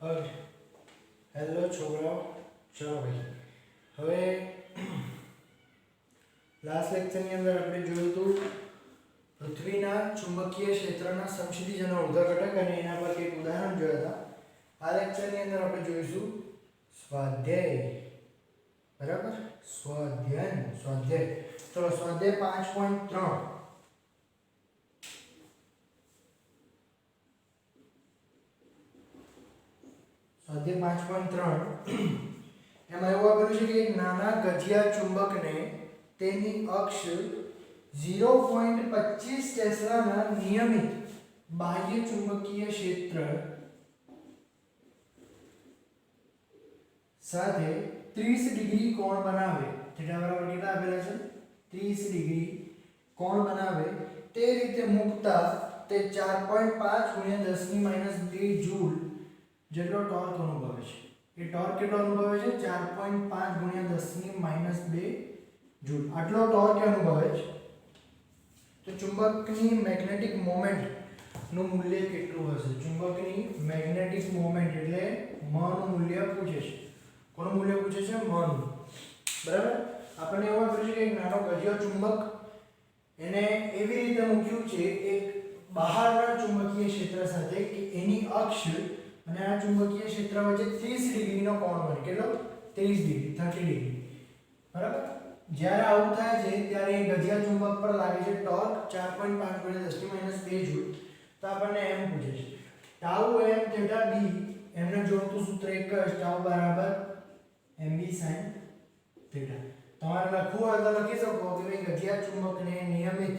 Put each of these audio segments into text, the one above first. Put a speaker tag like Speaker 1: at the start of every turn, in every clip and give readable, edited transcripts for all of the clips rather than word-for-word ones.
Speaker 1: Okay, hello છોકરાઓ. ચલો ભાઈ, હવે લાસ્ટ લેક્ચરની અંદર આપણે જોયું હતું પૃથ્વીના ચુંબકીય ક્ષેત્રના સમક્ષિતિજ અને ઉર્ધ્વ ઘટક અને એના પર એક ઉદાહરણ જોયા હતા. આ લેક્ચરની અંદર આપણે જોઈશું સ્વાધ્યાય. બરાબર, સ્વાધ્યાય. ચલો, સ્વાધ્યાય 5.3. સ્વાધ્યાય 5.3 એમાં એવું આપેલું છે કે એક નાના ગઠિયા ચુંબકને તેની અક્ષ 0.25 ટેસ્લાના નિયમિત બાહ્ય ચુંબકીય ક્ષેત્ર સાથે 30 ડિગ્રી કોણ બનાવે. થીટા બરાબર કેટલા આપેલા છે? 30 ડિગ્રી કોણ બનાવે તે રીતે મૂકતા તે 4.5 × 10⁻² જૂલ જેટલો ટોર્ક અનુભવે છે. એ ટોર્ક કેટલો અનુભવે છે? 4.5 × 10⁻² જૂલ. આટલો ટોર્ક અનુભવે છે. તો ચુંબકની મેગ્નેટિક મોમેન્ટ નું મૂલ્ય કેટલું હશે? ચુંબકની મેગ્નેટિક મોમેન્ટ એટલે મ નું મૂલ્ય પૂછે છે. કોનું મૂલ્ય પૂછે છે? મ નું. બરાબર. આપણને એવું પૂછે છે કે એક નાનો ગઠિયો ચુંબક એને એવી રીતે મૂક્યું છે એક બહારના ચુંબકીય ક્ષેત્ર સાથે કે એની અક્ષ અને આ ચુંબકીય ક્ષેત્ર વચ્ચે 30 ડિગ્રીનો કોણ બને. કેટલો? 30 ડિગ્રી, 30 ડિગ્રી. બરાબર. જ્યારે આવું થાય છે ત્યારે એ ગઠિયા ચુંબક પર લાગે છે ટોર્ક 4.5 × 10⁻² જૂલ. તો આપણને એમ પૂછે છે ટાઉ m થીટા b એમને જોડતું સૂત્ર એક જ, ટાઉ બરાબર mb sin થીટા. તમારે લખવું હોય તો લખી શકો કે ભાઈ ગઠિયા ચુંબકને નિયમિત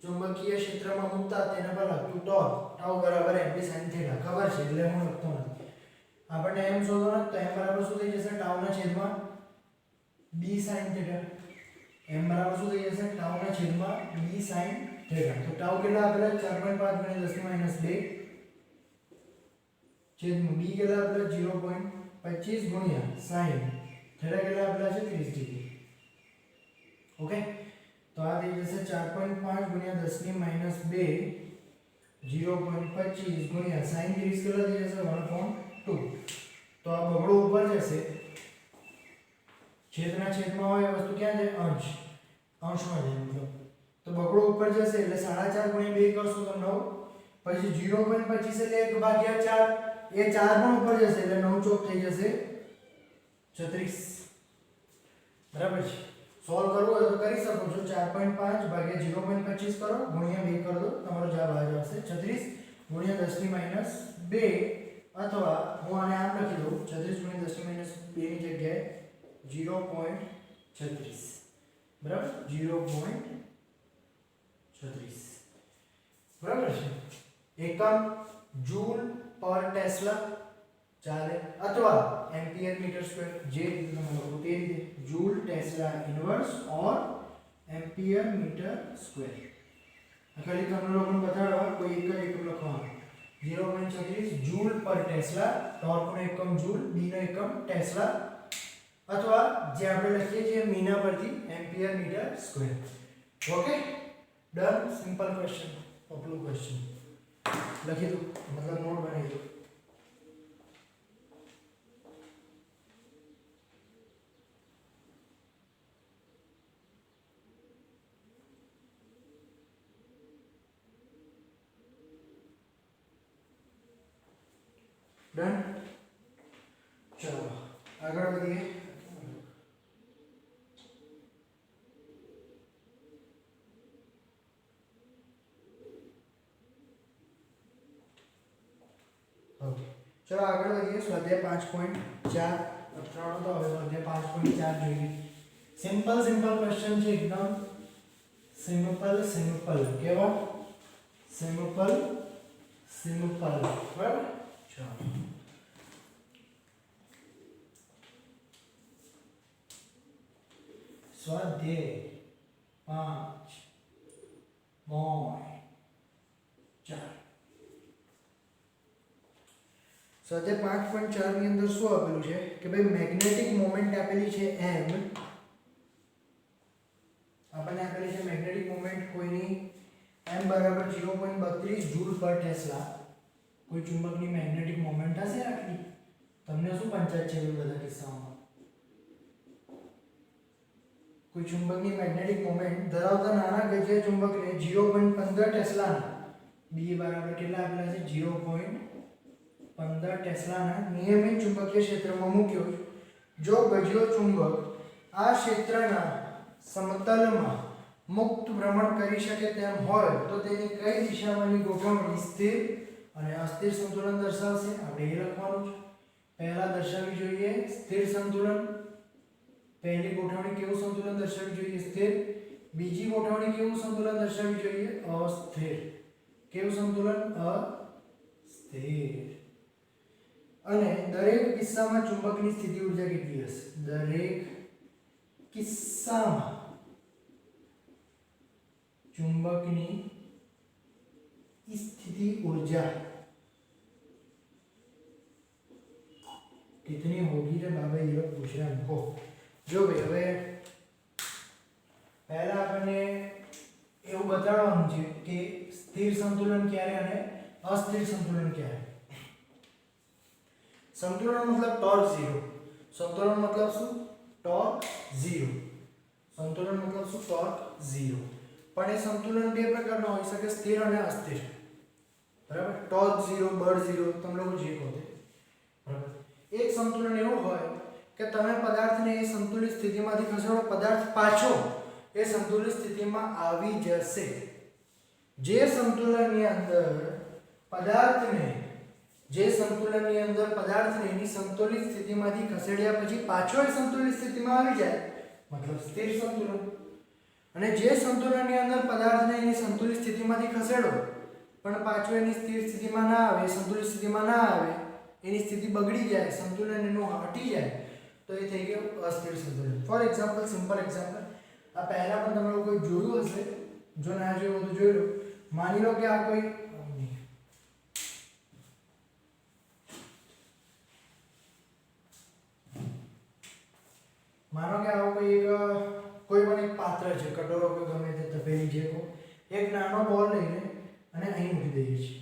Speaker 1: ચુંબકીય ક્ષેત્રમાં મૂકતા તેના પર લખતું ટોર્ક ટાઉ બરાબર mb sin થીટા. ખબર છે એટલે હું લખતો નથી. આપણને m શોધવાનો તો m બરાબર શું થઈ જશે? ટાઉ ના છેદમાં b sin થીટા. m બરાબર શું થઈ જશે? ટાઉ ના છેદમાં b sin થીટા. તો ટાઉ કેટલા આપેલા? 4.5 × 10⁻² છેદમાં b કેટલા આપેલા? 0.25 × sin થીટા કેટલા આપેલા છે? 30 ડિગ્રી. ઓકે, તો આ થઈ જશે 4.5 × 10⁻² 0.25 × sin 30 કેટલા થઈ જશે? 1/2. તો આ બગડો ઉપર જશે. છેદના છેદમાં હોય એ વસ્તુ ક્યાં જાય? અંશ. અંશમાં જાય મતલબ. તો બગડો ઉપર જશે એટલે 4.5 × 2 કરશો તો 9. પછી 0.25 એટલે 1/4. એ 4 પણ ઉપર જશે એટલે 9 ચોક થઈ જશે 36. બરાબર છે. સોલ્વ કરવો હોય તો કરી શકો છો. 4.5 ભાગ્યા 0.25 કરો ગુણ્યા 2 કરી દો, તમારો જવાબ આવી જશે 36 × 10⁻². અથવા હું આને આમ લખી દઉં 36 × 10⁻² ની જગ્યાએ 0.36. બરાબર, 0.36. બરાબર છે. એકમ જૂલ પર ટેસ્લા ચાલે, અથવા એમ્પિયર મીટર સ્ક્વેર, જે રીતે તમે લખો તે રીતે. જૂલ ટેસ્લા ઇન્વર્સ ઓર એમ્પિયર મીટર સ્ક્વેર. ખાલી તમને લોકોને બતાડવા કોઈ એક જ એકમ લખવાનું. 0.36 જૂલ પર ટેસ્લા. ટોર્કનો એકમ જૂલ, બી નો એકમ ટેસ્લા, અથવા જે આપણે લખીએ છીએ મીના પરથી ampere metre square. Okay, done. Simple question, પપલું ક્વેશ્ચન લખી દો, મતલબ નોટ બનાવી દો. ડન. ચલો આગળ વધીએ. ઓકે, ચલો આગળ વધીએ. સ્વાધ્યાય 5.4 ત્રણ તો હવે સ્વાધ્યાય 5.4 જોઈએ. સિમ્પલ ક્વેશ્ચન છે એકદમ. સિમ્પલ કેવા? સિમ્પલ. બરાબર. ચલો સ્વાધ્યાય 5.4. સ્વાધ્યાય 5.4 ની અંદર શું આપેલું છે કે ભાઈ મેગ્નેટિક મોમેન્ટ આપેલી છે m. આપણને આપેલી છે મેગ્નેટિક મોમેન્ટ કોઈની m બરાબર 0.32 જૂલ પર ટેસ્લા. કોઈ ચુંબકની મેગ્નેટિક મોમેન્ટ હશે આટલી તમને શું પંચાયત છે એ બધા કિસ્સાઓમાં? કોઈ ચુંબકની મેગ્નેટિક મોમેન્ટ ધરાવતા નાના ગજિયા ચુંબકને 0.15 ટેસ્લાના B બરાબર કેટલા આપેલા છે 0.15 ટેસ્લાના નિયમિત ચુંબકીય ક્ષેત્રમાં મૂક્યો. જો ગજિયો ચુંબક આ ક્ષેત્રના સમતલમાં મુક્ત ભ્રમણ કરી શકે તેમ હોય તો તેની કઈ દિશામાંની ગોઠવણી સ્થિર અને અસ્થિર સંતુલન દર્શાવશે? આપણે એ લખવાનું છે. પહેલા દર્શાવવી જોઈએ સ્થિર સંતુલન. પહેલી ગોઠવણી કેવું સંતુલન દર્શાવવી જોઈએ? સ્થિર. બીજી ગોઠવણી કેવું સંતુલન દર્શાવવી જોઈએ? અસ્થિર. કેવું સંતુલન? અસ્થિર. અને દરેક કિસ્સામાં ચુંબકની સ્થિતિ ઊર્જા કેટલી હશે? દરેક કિસ્સામાં चुंबकनी स्थिति ऊर्जा कितनी होगी रे बाबा ये लोग पूछ रहे हैं हमको. जो भाई હવે પહેલા આપણને એવું બતાવવાનું છે કે સ્થિર સંતુલન ક્યારે અને અસ્થિર સંતુલન ક્યારે. સંતુલન મતલબ ટોર્ક 0. સંતુલન મતલબ શું? ટોર્ક 0. સંતુલન મતલબ શું? ટોર્ક 0. પણ એ સંતુલન બે પ્રકારનો હોઈ શકે, સ્થિર અને અસ્થિર. બરાબર? ટોર્ક 0, બળ 0 તમે લોકો જે કહો તે. બરાબર? એક સંતુલન એવું હોય કે તમે પદાર્થને એ સંતુલિત સ્થિતિમાંથી ખસેડો, પદાર્થ પાછો એ સંતુલિત સ્થિતિમાં આવી જશે. જે સંતુલનની અંદર પદાર્થને એની સંતુલિત સ્થિતિમાંથી ખસેડ્યા પછી પાછો એ સંતુલિત સ્થિતિમાં આવી જાય મતલબ સ્થિર સંતુલન. અને જે સંતુલનની અંદર પદાર્થને એની સંતુલિત સ્થિતિમાંથી ખસેડો પણ પાછો એની સ્થિર સ્થિતિમાં ના આવે, સંતુલિત સ્થિતિમાં ના આવે, એની સ્થિતિ બગડી જાય, સંતુલન એનું હટી જાય તો એ થઈ ગયું અસ્થિર સંતુલન. ફોર એક્ઝામ્પલ, સિમ્પલ એક્ઝામ્પલ, આ પહેલા પણ તમે લોકો જોયું હશે, જો ના જોયું તો જોઈ લો. માની લો કે આ કોઈ માનો કે આવો કોઈ પણ એક પાત્ર છે, કટોરો કે ગમે તે તપેલી છે, એક નાનો બોલ લઈને અને અહીં મૂકી દઈએ છીએ.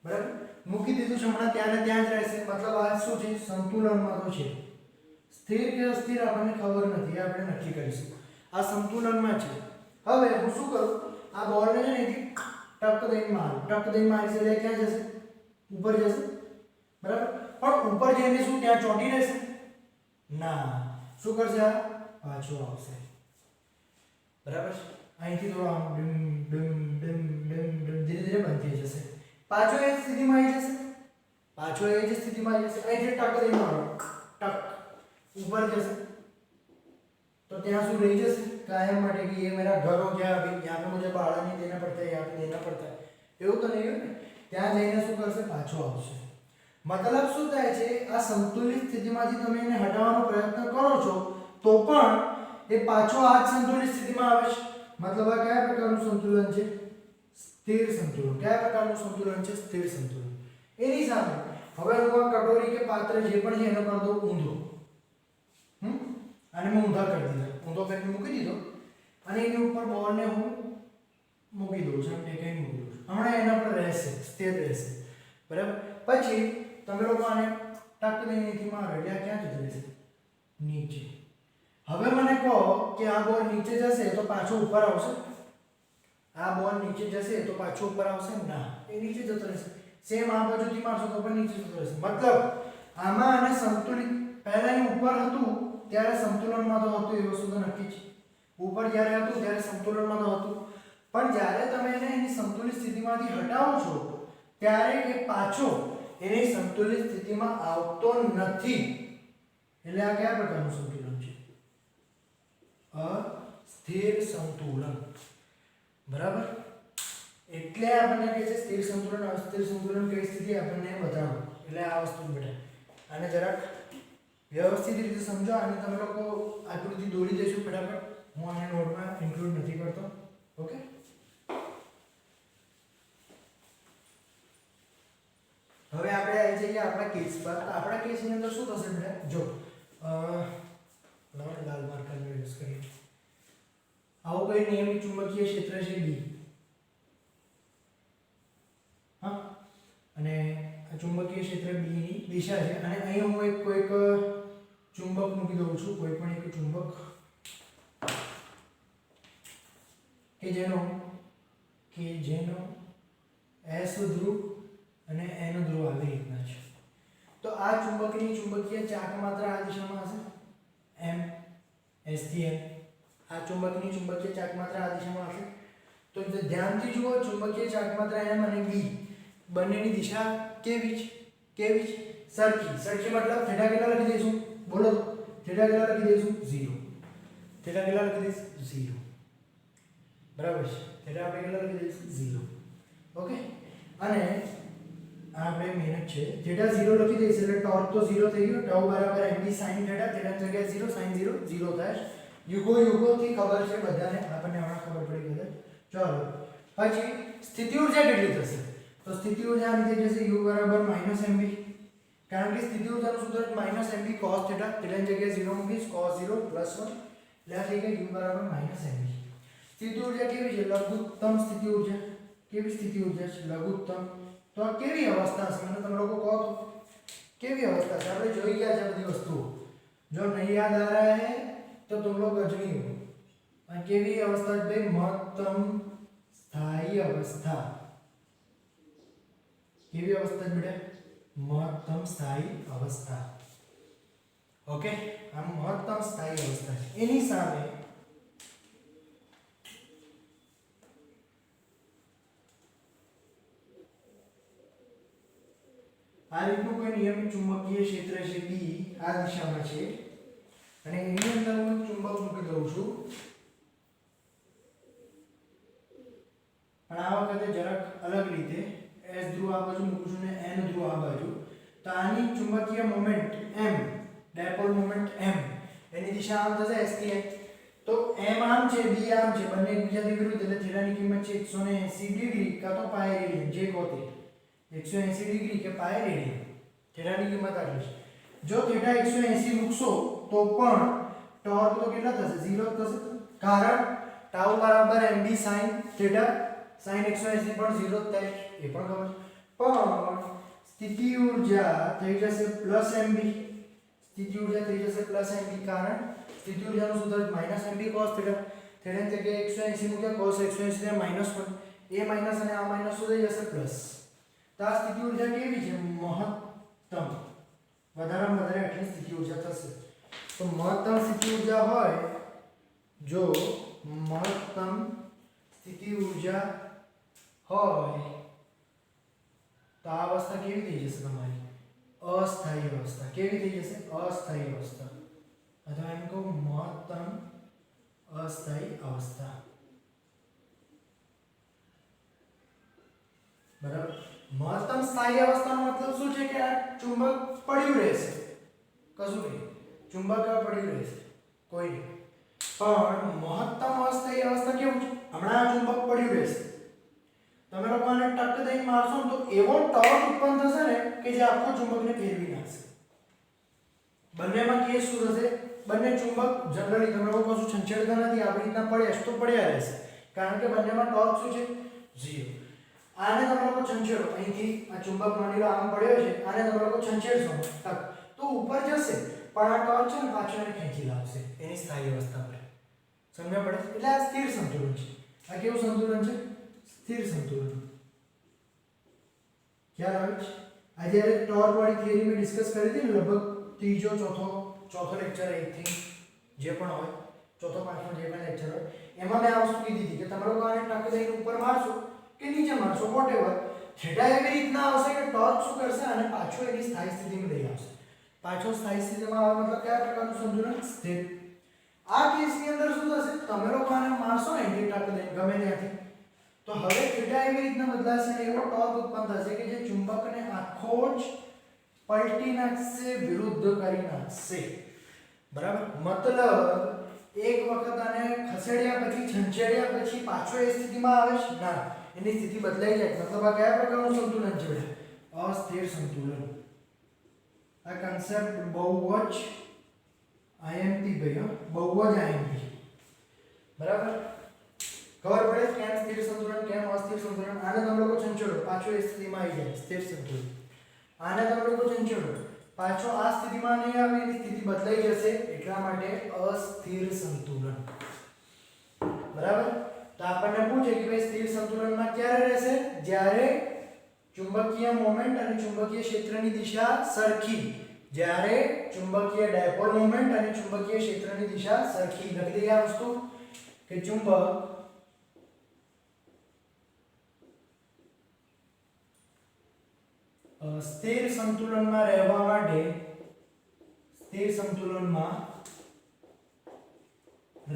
Speaker 1: બરાબર? મૂકી દીધું છે, હમણાં ત્યાં ને ત્યાં જ રહેશે. મતલબ આ શું છે? સંતુલનમાં તો છે. સ્થિર કે અસ્થિર આપણને ખબર નથી, આપણે નક્કી કરીશું. આ સંતુલનમાં છે. હવે હું શું કરું? આ બોલને છે ને એથી ટક દઈને મારું. ટક દઈને મારી એટલે ક્યાં જશે? ઉપર જશે. બરાબર? પણ ઉપર જઈને શું ત્યાં ચોંટી રહેશે? ના. શું કરશે? આ પાછો આવશે. બરાબર? અહીંથી થોડો આમ dim dim dim dim dim ધીરે ધીરે બંધ થઈ જશે. પાછો એ સ્થિતિમાં આવી જશે. પાછો એ જ સ્થિતિમાં આવી જશે. અહીંથી ટક દઈને મારો, ટક ઉપર જશે. तो ત્યાં શું રહી જશે કાયમ માટે કે ये मेरा घर हो गया, अभी यहाँ पे मुझे भाड़ा नहीं देना पड़ता है, यहाँ पे देना पड़ता है. એવું તો નહીં હોય ને. ત્યાં જઈને શું કરશે? પાછો આવશે. મતલબ શું થાય છે? આ સંતુલિત સ્થિતિમાંથી તમે એને હટાવવાનો પ્રયત્ન કરો છો તો પણ એ પાછો આ જ સંતુલિત સ્થિતિમાં આવે છે. મતલબ આ કયા પ્રકારનું સંતુલન છે? સ્થિર સંતુલન. કયા પ્રકારનું સંતુલન છે? સ્થિર સંતુલન. એની સામે હવે હું આ કટોરી કે પાત્ર જે પણ છે એનો કરી દઉં ઊંધો. અને મેં ઊંધા કરી દીધા, ઊંધો કરીને મૂકી દીધો અને એની ઉપર બોલને હું મૂકી દઉં છું, ટેકાઈને મૂકી દઉં છું. હમણાં એના પર રહેશે, સ્થિર રહેશે. બરાબર? પછી તમે લોકો આને ટક દઈને અહીંથી મારો એટલે આ ક્યાં જતું રહેશે? નીચે. હવે મને કહો કે આ બોલ નીચે જશે તો પાછો ઉપર આવશે? આ બોલ નીચે જશે તો પાછો ઉપર આવશે? ના, એ નીચે જતો રહેશે. સેમ આ બાજુથી મારશો તો પણ નીચે જતો રહેશે. મતલબ આમાં આને સંતુલિત, પહેલા એ ઉપર હતું ત્યારે સંતુલનમાં તો હતું, એ વસ્તુ તો નક્કી છે. ઉપર જ્યારે હતું ત્યારે સંતુલનમાં તો હતું, પણ જ્યારે તમે એને એની સંતુલિત સ્થિતિમાંથી હટાવો છો ત્યારે એ પાછો એની સંતુલિત સ્થિતિમાં આવતો નથી. એટલે આ કયા પ્રકારનું સંતુલન છે? અસ્થિર સંતુલન. બરાબર? એટલે આપણને કહે છે સ્થિર સંતુલન, અસ્થિર સંતુલન કઈ સ્થિતિ આપણને બતાવો. એટલે આ વસ્તુ બેટા આને જરાક વ્યવસ્થિત રીતે સમજો. અને તમે લોકો આકૃતિ દોરી દેશો ફટાફટ. હું આને નોટમાં ઇન્ક્લુડ નથી કરતો. ઓકે? હવે આપણે આવી જઈએ આપણા કેસ પર. આપણા કેસની અંદર શું થશે બેટા? જો લાલ માર્કરનો યુઝ કરીએ. આવું કોઈ નિયમિત ચુંબકીય ક્ષેત્ર છે B. હા, અને ચુંબકીય ક્ષેત્ર B ની દિશા છે અને અહીં હું કોઈક ચુંબક મૂકી દઉં છું, કોઈ પણ એક ચુંબક કે જેનો S ધ્રુવ અને N ધ્રુવ આવી રીતના છે. તો આ ચુંબકની ચુંબકીય ચાક માત્ર આ દિશામાં હશે M S થી M. આ ચુંબકની ચુંબકીય ચાક માત્ર આ દિશામાં હશે. તો ધ્યાનથી જુઓ, ચુંબકીય ચાક માત્ર M અને B બંનેની દિશા કેવી છે? સરખી મતલબ થીટા કેટલા લખી દઈશું? બોલો તો થીટા કેટલા લખી દઈશું? 0. થીટા કેટલા લખી દઈશું? 0. બરાબર છે. થીટા આપણે કેટલા લખી દઈશું? 0. ઓકે. અને આપણે મહેનત છે થીટા 0 લખી દઈશું એટલે ટોર્ક તો 0 થઈ ગયો. tau બરાબર mb sin થીટા, થીટા જગ્યાએ 0, sin 0 0 થાય. યુગોથી ખબર છે બધાને, આપણને હમણાં ખબર પડી ગઈ. ચલો પછી સ્થિતિ ઊર્જા કેટલી થશે? તો સ્થિતિ ઊર્જા આની થઈ જશે u બરાબર -mb, કારણ કે સ્થિતિ ઊર્જાનું સૂત્ર -mb cos થીટા, થીટાની જગ્યાએ 0 મૂકીશ, cos 0 +1 એટલે થઈ ગઈ u બરાબર -mb. સ્થિતિ ઊર્જા કેવી છે? લઘુત્તમ સ્થિતિ ઊર્જા. કેવી સ્થિતિ ઊર્જા છે? લઘુત્તમ. તો આ કેવી અવસ્થા છે? મને તમે લોકો કહો તો કેવી અવસ્થા છે? આપણે જોઈ ગયા છે બધી વસ્તુઓ. જો નહીં યાદ આ રહા હે તો तुम लोग अजनी हो. આ કેવી અવસ્થા છે ભાઈ? મહત્તમ સ્થાયી અવસ્થા. કેવી અવસ્થા છે બેટા? મહત્તમ સ્થાયી અવસ્થા. ઓકે, આ મહત્તમ સ્થાયી અવસ્થા છે. એની સામે આ રીતનું કોઈ નિયમિત ચુંબકીય ક્ષેત્ર છે B આ દિશામાં છે અને એની અંદર હું ચુંબક મૂકી દઉં છું. પણ આ વખતે જરાક અલગ રીતે S ધ્રુવ આ બાજુ મૂકું છું ને N ધ્રુવ આ બાજુ. તો આની ચુંબકીય moment M, dipole moment M, એની દિશા આમ થશે S થી N. તો M આમ છે, B આમ છે, બંને એકબીજાથી વિરુદ્ધ, એટલે થીટાની કિંમત છે 180 ડિગ્રી કાં તો પાય રેડિયન, જે કહો તે 180 ડિગ્રી કે પાય રેડિયન. થીટાની કિંમત આટલી છે. જો થીટા 180 મૂકશો તો પણ ટોર્ક તો કેટલા થશે? 0 થશે, કારણ tau બરાબર mb sin થીટા, sin 180 પણ 0 જ થાય, એ પણ ખબર. પણ સ્થિતિ ઊર્જા થઈ જશે +mb. સ્થિતિ ઊર્જા થઈ જશે +mb, કારણ સ્થિતિ ઊર્જાનું સૂત્ર -mb cos થીટા, થીટાની જગ્યાએ 180 મૂક્યા, cos 180 ને -1, એ માઈનસ અને આ માઈનસ શું થઈ જશે? પ્લસ. તો આ સ્થિતિ ઊર્જા કેવી છે? મહત્તમ. વધારેમાં વધારે આટલી સ્થિતિ ઊર્જા થશે. તો મહત્તમ સ્થિતિ ઊર્જા હોય, જો મહત્તમ સ્થિતિ ઊર્જા હોય તો આ અવસ્થા કેવી થઈ જશે તમારી? અસ્થાયી અવસ્થા. કેવી થઈ જશે? અસ્થાયી અવસ્થા. અથવા એમ કહું મહત્તમ અસ્થાયી અવસ્થા. બરાબર. મહત્તમ સ્થાયી અવસ્થાનો મતલબ શું છે? કે આ ચુંબક પડ્યું રહેશે, કશું નહીં, ચુંબક પડ્યું રહેશે, કોઈ નહીં. પણ મહત્તમ અસ્થાયી અવસ્થા કેવું છે? હમણાં આ ચુંબક પડ્યું રહેશે, તમે લોકો આને ટક દઈને મારશો ને તો એવો ટોર્ક ઉત્પન્ન થશે ને કે જે આખો ચુંબકને ફેરવી નાખશે. બંનેમાં કેસ શું થશે? બંને ચુંબક જનરલી તમે લોકો કશું છંછેડતા નથી, આવી રીતના પડ્યા તો પડ્યા રહેશે, કારણ કે બંનેમાં ટોર્ક શું છે? 0. આને તમે લોકો છંછેડો, અહીંથી આ ચુંબક માની લો આમ પડ્યો છે, આને તમે લોકો છંછેડશો ટક તો ઉપર જશે, પણ આ ટોર્ક છે ને પાછળ એને ખેંચી લાવશે એની સ્થાયી અવસ્થા પર. સમજ્યા પડે? એટલે આ સ્થિર સંતુલન છે. આ કેવું સંતુલન છે? સ્થિર સંતુલન. ખ્યાલ આવે છે? આજે ટોર્ક વાળી થિયરી મેં ડિસ્કસ કરી હતી ને, લગભગ ત્રીજો ચોથો લેક્ચર, આઈ થિંક, જે પણ હોય, ચોથો પાંચમો જે પણ લેક્ચર હોય, એમાં મેં આ વસ્તુ કીધી હતી કે તમે લોકો આને ટક દઈને ઉપર મારશો કે નીચે મારશો, વોટેવર, થીટા એવી રીતના આવશે કે ટોર્ક શું કરશે? અને પાછો એની સ્થાયી સ્થિતિમાં લઈ આવશે. પાછો સ્થાયી સ્થિતિમાં આવે મતલબ કયા પ્રકારનું સંતુલન? સ્થિર. આ કેસની અંદર શું થશે? તમે લોકો આને મારશો ને ટક દઈને ગમે ત્યાંથી, તો હવે થીટા એવી રીતના બદલાશે અને એવો ટોર્ક ઉત્પન્ન થશે કે જે ચુંબકને આખો જ પલટી નાખશે, વિરુદ્ધ કરી નાખશે. બરાબર? મતલબ એક વખત આને ખસેડ્યા પછી, છંછેડ્યા પછી પાછો એ સ્થિતિમાં આવે છે? ના, એની સ્થિતિ બદલાઈ જાય. મતલબ આ કયા પ્રકારનું સંતુલન છે? અસ્થિર સંતુલન. આ કન્સેપ્ટ બહુ જ આઈએમપી ભાઈ, બહુ જ આઈએમપી. બરાબર? ખબર પડે કેમ સ્થિર સંતુલન, કેમ અસ્થિર સંતુલન? આને તમે લોકો છંછેડો, પાછો એ સ્થિતિમાં આવી જાય, સ્થિર સંતુલન. આને તમે લોકો ચંચળ પાછો આ સ્થિતિમાં નહીં આવે, એની સ્થિતિ બદલાઈ જશે, એટલા માટે અસ્થિર સંતુલન. બરાબર. તો આપણને પૂછે કે ભાઈ સ્થિર સંતુલનમાં ક્યારે રહેશે? જ્યારે ચુંબકીય મોમેન્ટ અને ચુંબકીય ક્ષેત્રની દિશા સરખી, જ્યારે ચુંબકીય ડાયપોલ મોમેન્ટ અને ચુંબકીય ક્ષેત્રની દિશા સરખી. લખી દઈએ આ વસ્તુ કે ચુંબક સ્થિર સંતુલનમાં રહેવા માટે, સ્થિર સંતુલનમાં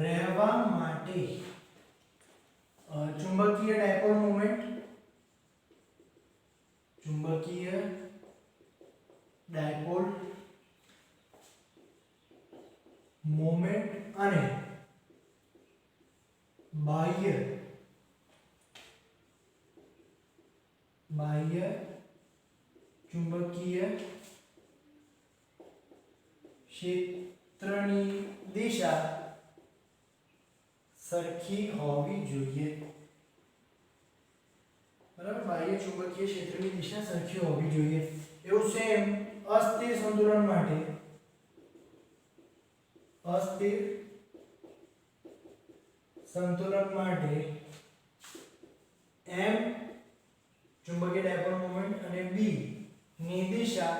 Speaker 1: રહેવા માટે ચુંબકીય ડાયપોલ મોમેન્ટ, ચુંબકીય ડાયપોલ મોમેન્ટ અને બાહ્ય ચુંબકીય ક્ષેત્રની દિશા સરખી હોવી જોઈએ. બરાબર. બાહ્ય ચુંબકીય ક્ષેત્રની દિશા સરખી હોવી જોઈએ. એવું સેમ અસ્થિર સંતુલન માટે, અસ્થિર સંતુલન માટે m ચુંબકીય ડાયપોલ મોમેન્ટ અને b ની દિશા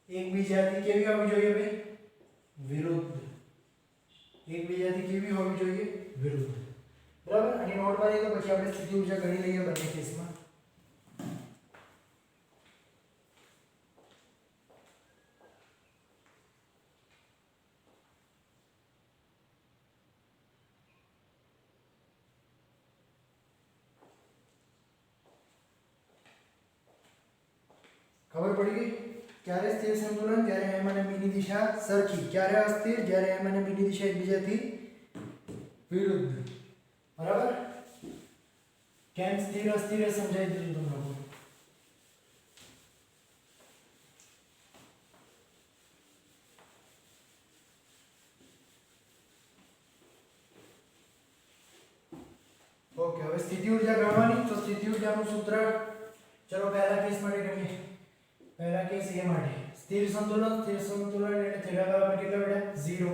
Speaker 1: એકબીજાથી કેવી હોવી જોઈએ ભાઈ? વિરુદ્ધ. એકબીજાથી કેવી હોવી જોઈએ? વિરુદ્ધ. બરાબર. અને નોટ માં તો પછી આપણે સ્થિતિ ઊર્જા ગણી લઈએ બંને કેસમાં. ખબર પડી ગઈ? ક્યારે સ્થિર સંતુલન? જ્યારે m અને b ની દિશા સરખી. ક્યારે અસ્થિર? જ્યારે m અને b ની દિશા એકબીજાથી વિરુદ્ધ. બરાબર. કેમ સ્થિર અસ્થિર સમજાઈ દીધું તમને લોકો. ઓકે. હવે સ્થિતિ ઊર્જા ગણવાની. તો સ્થિતિ ઊર્જાનું સૂત્ર ચલો પહેલા કેસ માટે ગણીએ. પહેલા કેસ a માટે સ્થિર સંતુલન એટલે થીટા બરાબર કેટલા બેટા? 0.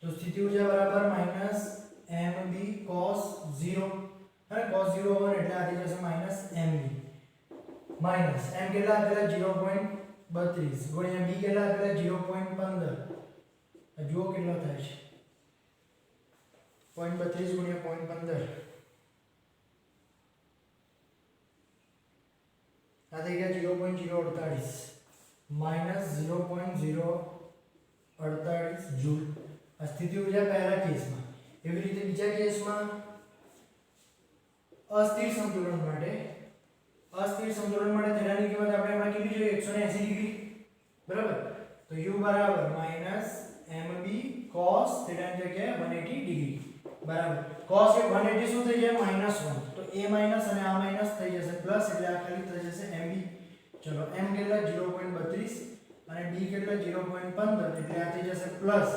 Speaker 1: તો સ્થિતિ ઊર્જા બરાબર -mb cos 0, અને cos 0 1 એટલે આ થઈ જશે -mb. માઈનસ m કેટલા આપેલા? 0.32 ગુણ્યા b કેટલા આપેલા? 0.15. આ જુઓ કેટલો થાય છે? 0.32 ગુણ્યા 0.15 આ થઈ ગયા 0.048 માઈનસ 0.048 જૂલ. આ સ્થિતિ ઊર્જા પહેલા કેસમાં. એવી રીતે બીજા કેસમાં અસ્થિર સંતુલન માટે થીટાની કિંમત આપણે હમણાં કેટલી જોઈએ? 180 ડિગ્રી. બરાબર. તો u બરાબર -mb cos થીટાની જગ્યાએ 180 ડિગ્રી. બરાબર. cos એ 180 શું થઈ જાય? -1. તો a માઈનસ અને આ માઈનસ થઈ જશે પ્લસ, એટલે આ ખાલી થઈ જશે mb. ચલો m કેટલા? 0.32 અને b કેટલા? 0.15 એટલે આ થઈ જશે પ્લસ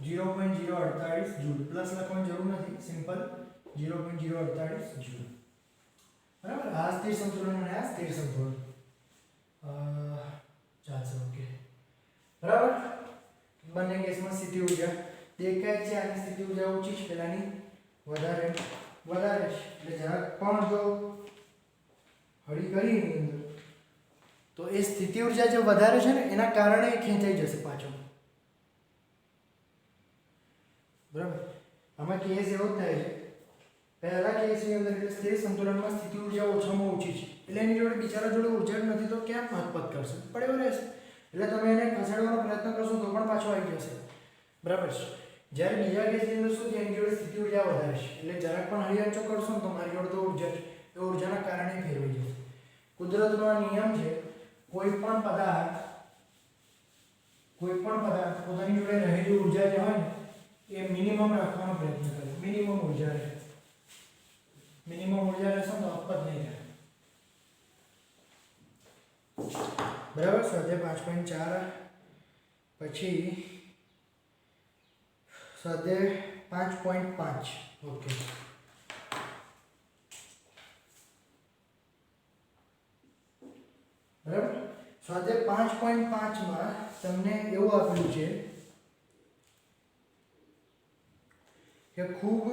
Speaker 1: 0.048 જૂલ. પ્લસ લખવાની જરૂર નથી, સિમ્પલ 0.048 જૂલ. બરાબર. આ સ્થિર સંતુલન અને આ સ્થિર સંતુલન ચાલશે. ઓકે. બરાબર. બંને કેસમાં સ્થિતિ ઊર્જા દેખાય છે. આની સ્થિતિ ઊર્જા ઓછી છે, પેલાની વધારે છે. એટલે જરાક પણ જો હળી કરી એની અંદર તો એ સ્થિતિ ઊર્જા જે વધારે છે ને એના કારણે ખેંચાઈ જશે પાછો. બરાબર. આમાં કેસ એવો જ થાય છે. પહેલા કેસની અંદર એટલે સ્થિર સંતુલનમાં સ્થિતિ ઊર્જા ઓછામાં ઓછી છે, એટલે એની જોડે બિચારા જોડે ઊર્જા નથી, તો ક્યાં મતપત કરશે? પડ્યો રહેશે. એટલે તમે એને ખસેડવાનો પ્રયત્ન કરશો તો પણ પાછો આવી જશે. બરાબર છે. જ્યારે બીજા કેસની અંદર શું છે? એની જોડે સ્થિતિ ઊર્જા વધારે છે, એટલે જરાક પણ હળિયાચો કરશો ને તો મારી જોડે તો ઊર્જા છે, એ ઊર્જાના કારણે ફેરવાઈ જશે. કુદરતનો આ નિયમ છે. કોઈ પણ પદાર્થ પોતાની જોડે રહેલી ઊર્જા જે હોય ને એ મિનિમમ રાખવાનો પ્રયત્ન કરે. મિનિમમ ઊર્જા રહે. મિનિમમ ઊર્જા રહેશે તો આપત નહીં થાય. બરાબર. સ્વાધ્યાય 5.4 પછી સ્વાધ્યાય 5.5. ઓકે. સ્વાધ્યાય 5.5 માં તમને એવું આપેલું છે કે ખૂબ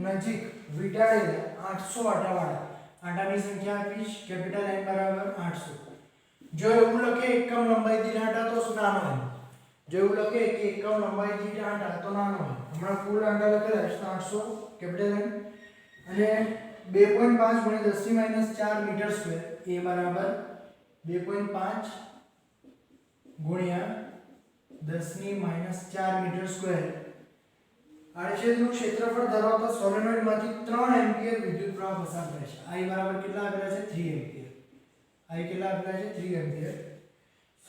Speaker 1: નજીક વીંટાળેલા 800 આંટાવાળા આંટાની સંખ્યા આપીશ કેપિટલ N બરાબર 800. જો એવું લખે એકમ લંબાઈ દીઠ આંટા તો નાનો હોય. જો એવું લખે કે એકમ લંબાઈ દીઠ આંટા તો નાનો હોય. હમણાં કુલ આંટા લખેલા છે 800 કેપિટલ N અને 2.5 × 10⁻⁴ મીટર સ્ક્વેર એ બરાબર 2.5 × 10⁻⁴ મીટર સ્ક્વેર. આડછેદનું ક્ષેત્રફળ ધરાવતા સોલેનોઇડમાંથી 3 એમ્પિયર વિદ્યુત પ્રવાહ પસાર થાય છે. I બરાબર કેટલા આપેલા છે? 3 એમ્પિયર. I કેટલા આપેલા છે? 3 એમ્પિયર.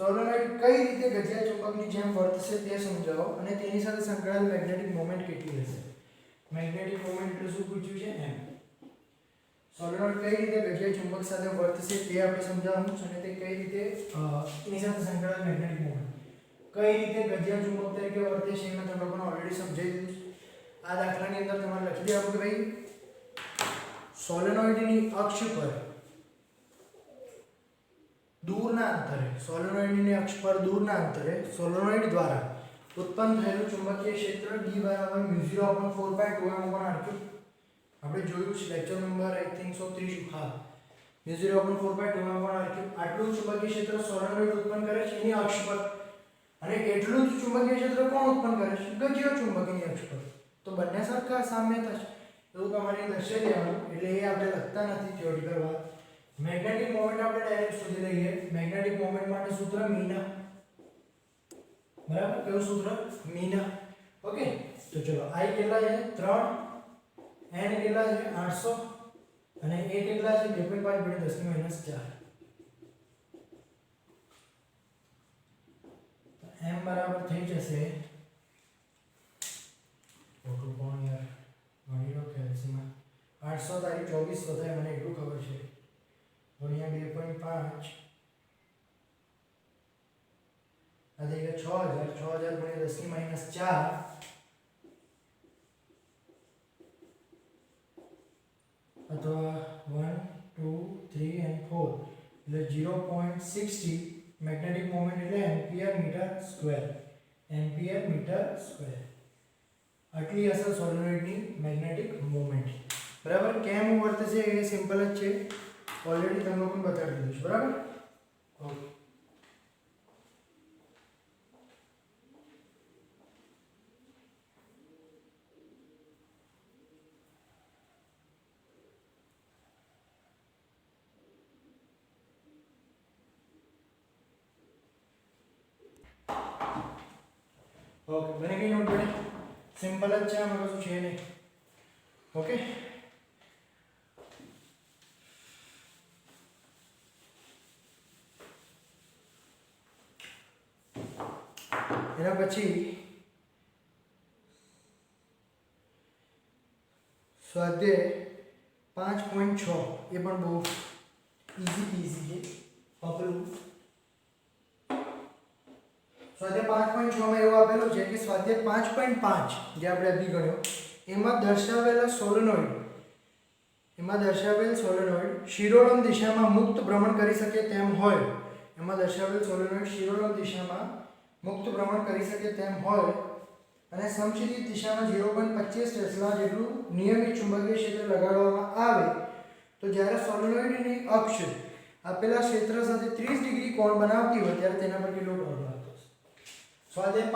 Speaker 1: સોલેનોઇડ કઈ રીતે ગતિયા ચુંબકની જેમ વર્તશે તે સમજાવો અને તેની સાથે સંકળાયેલ મેગ્નેટિક મોમેન્ટ કેટલી હશે? મેગ્નેટિક મોમેન્ટ એટલે શું પૂછ્યું છે? M. સોલેનોઇડ કઈ રીતે ગતિયા ચુંબક સાથે વર્તશે તે આપણે સમજાવવાનું છે અને તે કઈ રીતે એની સાથે સંકળાયેલ મેગ્નેટિક મોમેન્ટ કઈ રીતે ગતિયા ચુંબક તરીકે વર્તે છે મેં તમને લોકોને ઓલરેડી સમજાવી દીધું છે. આ દાખલાની અંદર તમારે લખી દેવાનું કે ભાઈ સોલેનોઇડની અક્ષ પર દૂરના અંતરે સોલેનોઇડની અક્ષ પર દૂરના અંતરે સોલેનોઇડ દ્વારા ઉત્પન્ન થયેલું ચુંબકીય ક્ષેત્ર D = μ0/4π2m/r3. આપણે જોયું છે lecture number I think so 30. હા, μ0/4π2m/r3 આટલું ચુંબકીય ક્ષેત્ર સોલેનોઇડ ઉત્પન્ન કરે છે એની અક્ષ પર અને એટલું જ ચુંબકીય ક્ષેત્ર કોણ ઉત્પન્ન કરે છે? ગતિય ચુંબકની અક્ષ પર. તો બંને સરખા સામ્ય થશે એવું તમારે દર્શાવી દેવાનું. એટલે એ આપણે લખતા નથી થિયોરિટિકલ વાત. મેગ્નેટિક મોમેન્ટ આપણે ડાયરેક્ટ શોધી લઈએ. મેગ્નેટિક મોમેન્ટ માટે સૂત્ર મીના. બરાબર, કયું સૂત્ર? મીના. ઓકે, તો ચલો I કેટલા છે? 3, N કેટલા છે? 800 અને A કેટલા છે? 2.5 × 10⁻⁴. M બરાબર થઈ જશે ઓટો કોણ યાર ગણી લો કેલ્સીમાં 800 તારી 2400 થાય મને એટલું ખબર છે ગુણ્યા 2.5 આ થઈ ગયા 6000 × 10⁻⁴ અથવા 1 2 3 and 4 એટલે 0.60 મેગ્નેટિક મોમેન્ટ એટલે ampere metre square. Ampere metre square આટલી હશે સોલેનોઇડની મેગ્નેટિક મોમેન્ટ. બરાબર, કેમ વર્તશે એ સિમ્પલ જ છે, ઓલરેડી તમને લોકોને બતાવી દીધું છે. બરાબર, ઓકે. ઓકે, બની ગઈ નોટ બની? સિમ્પલ જ છે, આમાં કશું છે નહીં. ઓકે, એના પછી સ્વાધ્યાય 5.6 એ પણ બહુ ઈઝી છે. આપેલું સ્વાધ્યાય 5.6 માં એવું આપેલું છે કે સ્વાધ્યાય 5.5 જે આપણે અભી ગણ્યો એમાં દર્શાવેલ સોલેનોઇડ શિરોડમ દિશામાં મુક્ત ભ્રમણ કરી શકે તેમ હોય. એમાં દર્શાવેલ સોલેનોઇડ શિરોડમ દિશામાં મુક્ત ભ્રમણ કરી શકે તેમ હોય અને સમક્ષિતિજ દિશામાં 0.25 ટેસ્લા જેટલું નિયમિત ચુંબકીય ક્ષેત્ર લગાડવામાં આવે તો જ્યારે સોલેનોઇડની અક્ષ આપેલા ક્ષેત્ર સાથે 30 ડિગ્રી કોણ બનાવતી હોય ત્યારે તેના પર કેટલો બળ લાગતો હશે? સ્વાધ્યાય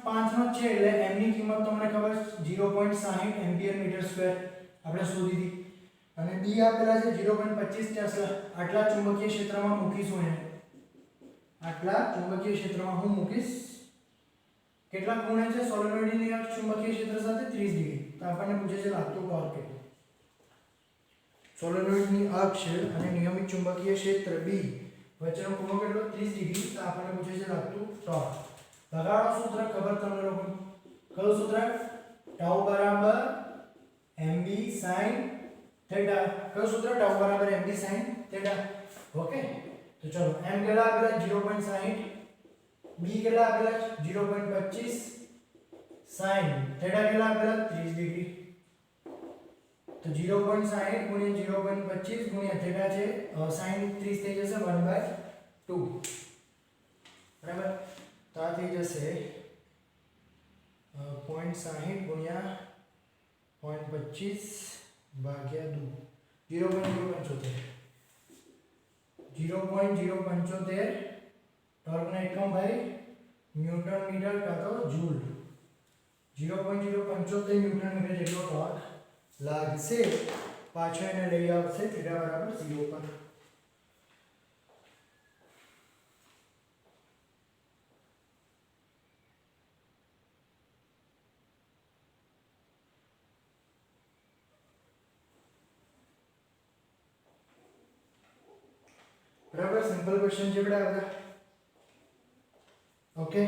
Speaker 1: 5.5 નો છે એટલે m ની કિંમત તમને ખબર છે 0.60 એમ્પિયર મીટર સ્ક્વેર આપણે શોધી હતી અને b આપેલા છે 0.25 ટેસ્લા. આટલા ચુંબકીય ક્ષેત્રમાં મૂકીશું એને. આટલા ચુંબકીય ક્ષેત્રમાં હું મૂકીશ. કેટલા ખૂણે છે સોલેનોઇડની અક્ષ ચુંબકીય ક્ષેત્ર સાથે? 30 ડિગ્રી. તો આપણને પૂછે છે લાગતું બળ કેટલું. સોલેનોઇડની અક્ષ અને નિયમિત ચુંબકીય ક્ષેત્ર b વચ્ચેનો ખૂણો કેટલો? 30 ડિગ્રી. તો આપણને પૂછે છે લાગતું ટોર્ક. લગાડો સૂત્ર ખબર તમને લોકોને. કયું સૂત્ર? ટાઉ બરાબર mb sin થીટા. કયું સૂત્ર? ટાઉ બરાબર mb sin થીટા. ઓકે, તો ચલો m કેટલા આપેલા? 0.60. b કેટલા આપેલા? 0.25. sin થીટા કેટલા આપેલા? 30 ડિગ્રી. તો 0.60 ગુણ્યા 0.25 ગુણ્યા થીટા છે sin 30 થઈ જશે 1/2. બરાબર. તો આ થઈ જશે 0.60 ગુણ્યા 0.25 ભાગ્યા 2 0.075 ટોર્કના એકમ ભાઈ ન્યૂટન મીટર કાં તો જૂલ. 0.075 ન્યૂટન મીટર જેટલો ટોર્ક લાગશે. પાછળ એને લઈ આવશે થીટા બરાબર 0 પર. બરાબર. સિમ્પલ ક્વેશ્ચન છે બેટા બધા. ઓકે.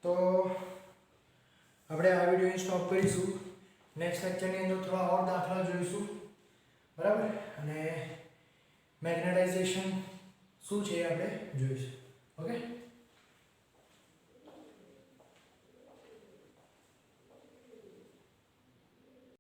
Speaker 1: તો આપણે આ વિડિયો સ્ટોપ કરીશું. નેક્સ્ટ લેક્ચરની અંદર થોડા ઓર દાખલા જોઈશું. બરાબર. અને મેગ્નેટાઇઝેશન શું છે એ આપણે જોઈશું. ઓકે.